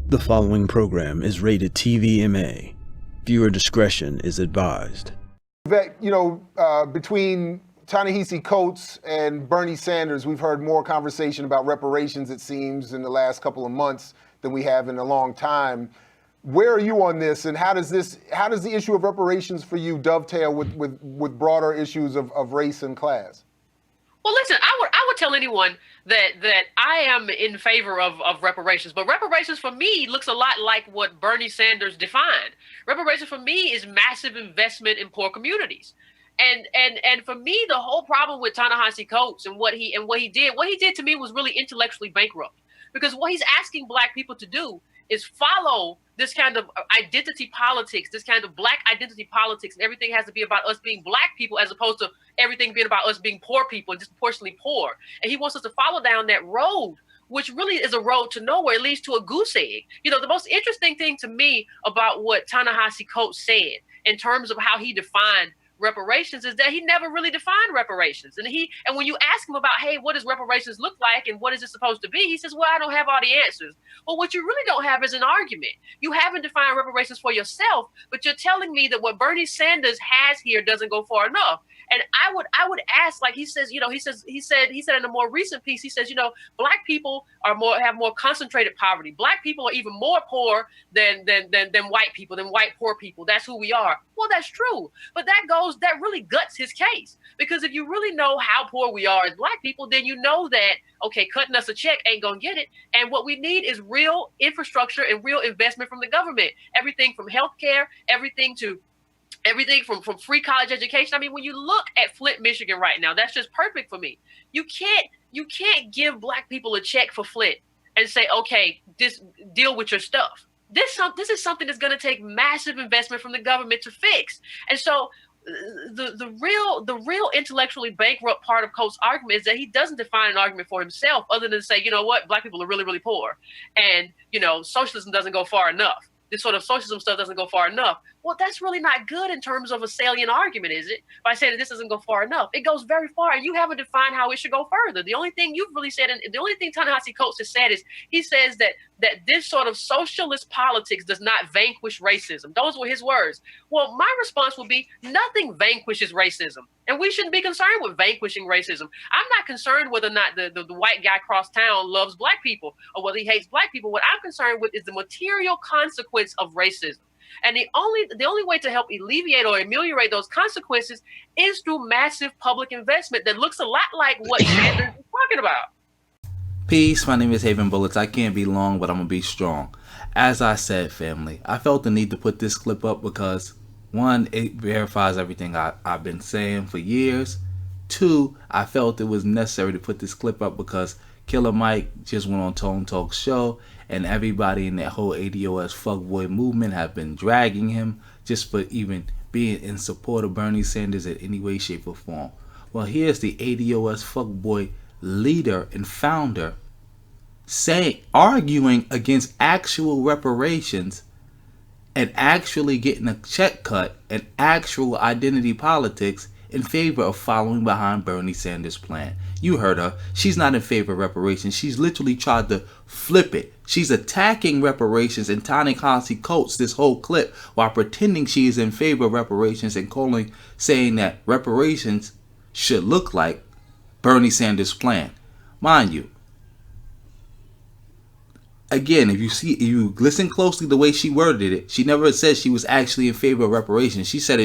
The following program is rated TV-MA. Viewer discretion is advised. Yvette, between Ta-Nehisi Coates and Bernie Sanders, we've heard more conversation about reparations, it seems, in the last couple of months than we have in a long time. Where are you on this, and how does the issue of reparations for you dovetail with broader issues of race and class? Well, listen, I would tell anyone that I am in favor of reparations, but reparations for me looks a lot like what Bernie Sanders defined. Reparations for me is massive investment in poor communities. And for me, the whole problem with Ta-Nehisi Coates and what he did to me was really intellectually bankrupt, because what he's asking Black people to do is follow this kind of identity politics, this kind of Black identity politics, and everything has to be about us being Black people as opposed to everything being about us being poor people and disproportionately poor. And he wants us to follow down that road, which really is a road to nowhere. It leads to a goose egg. The most interesting thing to me about what Ta-Nehisi Coates said in terms of how he defined reparations is that he never really defined reparations. And when you ask him about, hey, what does reparations look like and what is it supposed to be? He says, well, I don't have all the answers. Well, what you really don't have is an argument. You haven't defined reparations for yourself, but you're telling me that what Bernie Sanders has here doesn't go far enough. And I would ask, like he said in a more recent piece, he says, Black people have more concentrated poverty. Black people are even more poor than white people, than white poor people. That's who we are. Well, that's true. But that really guts his case, because if you really know how poor we are as Black people, then you know that, okay, cutting us a check ain't gonna get it. And what we need is real infrastructure and real investment from the government. Everything from healthcare, everything from free college education. I mean, when you look at Flint, Michigan right now, that's just perfect for me. You can't give Black people a check for Flint and say, okay, deal with your stuff. This is something that's going to take massive investment from the government to fix. And so the real intellectually bankrupt part of Coates' argument is that he doesn't define an argument for himself other than say, you know what, Black people are really, really poor. And, socialism doesn't go far enough. This sort of socialism stuff doesn't go far enough. Well, that's really not good in terms of a salient argument, is it? By saying that this doesn't go far enough. It goes very far, and you haven't defined how it should go further. The only thing you've really said, and the only thing Ta-Nehisi Coates has said is, he says that this sort of socialist politics does not vanquish racism. Those were his words. Well, my response would be, nothing vanquishes racism. And we shouldn't be concerned with vanquishing racism. I'm not concerned whether or not the white guy across town loves Black people or whether he hates Black people. What I'm concerned with is the material consequence of racism. And the only way to help alleviate or ameliorate those consequences is through massive public investment that looks a lot like what Sanders is talking about. Peace, my name is Haven Bullets. I can't be long, but I'm going to be strong. As I said, family, I felt the need to put this clip up because, one, it verifies everything I've been saying for years. Two, I felt it was necessary to put this clip up because Killer Mike just went on Tone Talk's show, and everybody in that whole ADOS fuckboy movement have been dragging him just for even being in support of Bernie Sanders in any way, shape, or form. Well, here's the ADOS fuckboy leader and founder arguing against actual reparations and actually getting a check cut and actual identity politics in favor of following behind Bernie Sanders' plan. You heard her. She's not in favor of reparations. She's literally tried to flip it. She's attacking reparations and Ta-Nehisi Coates this whole clip while pretending she is in favor of reparations and saying that reparations should look like Bernie Sanders' plan. Mind you, again, if you listen closely the way she worded it, she never said she was actually in favor of reparations. She said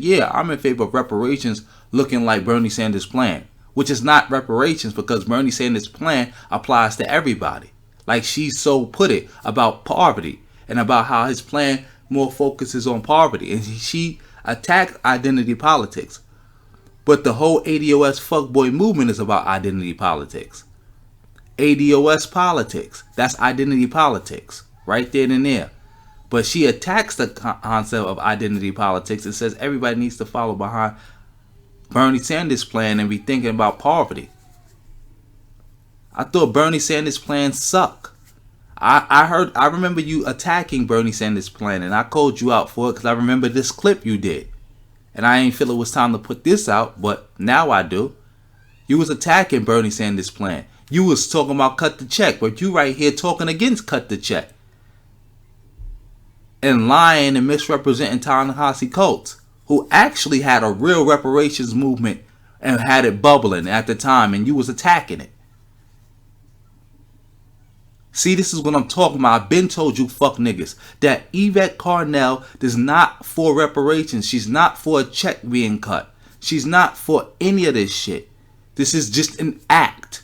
yeah, I'm in favor of reparations looking like Bernie Sanders' plan, which is not reparations because Bernie Sanders' plan applies to everybody. Like she so put it about poverty and about how his plan more focuses on poverty, and she attacked identity politics. But the whole ADOS fuckboy movement is about identity politics. ADOS politics, that's identity politics, right then and there. But she attacks the concept of identity politics and says everybody needs to follow behind Bernie Sanders' plan and be thinking about poverty. I thought Bernie Sanders' plan suck. I remember you attacking Bernie Sanders' plan, and I called you out for it because I remember this clip you did. And I ain't feel it was time to put this out, but now I do. You was attacking Bernie Sanders' plan. You was talking about cut the check, but you right here talking against cut the check. and lying and misrepresenting Ta-Nehisi Coates, who actually had a real reparations movement and had it bubbling at the time, and you was attacking it. See, this is what I'm talking about. I've been told you fuck niggas that Yvette Carnell is not for reparations. She's not for a check being cut. She's not for any of this shit. This is just an act.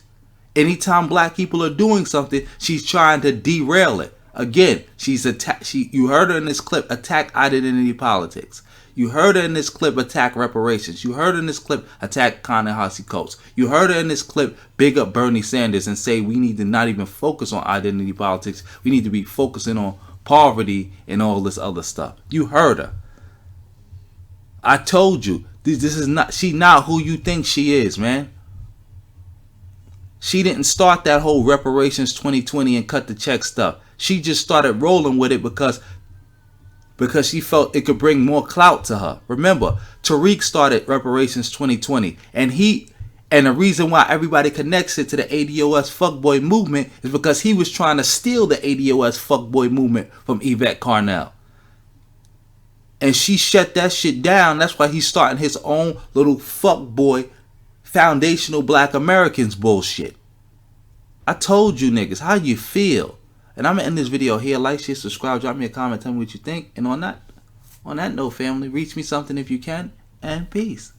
Anytime black people are doing something, she's trying to derail it. Again, you heard her in this clip attack identity politics. You heard her in this clip attack reparations. You heard her in this clip attack Ta-Nehisi Coates. You heard her in this clip big up Bernie Sanders and say we need to not even focus on identity politics. We need to be focusing on poverty and all this other stuff. You heard her. I told you, she not who you think she is, man. She didn't start that whole reparations 2020 and cut the check stuff. She just started rolling with it because she felt it could bring more clout to her. Remember, Tariq started reparations 2020, and the reason why everybody connects it to the ADOS fuckboy movement is because he was trying to steal the ADOS fuckboy movement from Yvette Carnell. And she shut that shit down. That's why he's starting his own little fuckboy foundational black Americans bullshit. I told you niggas, how you feel? And I'm gonna end this video here. Like, share, subscribe, drop me a comment, tell me what you think. And on that note, family, reach me something if you can, and peace.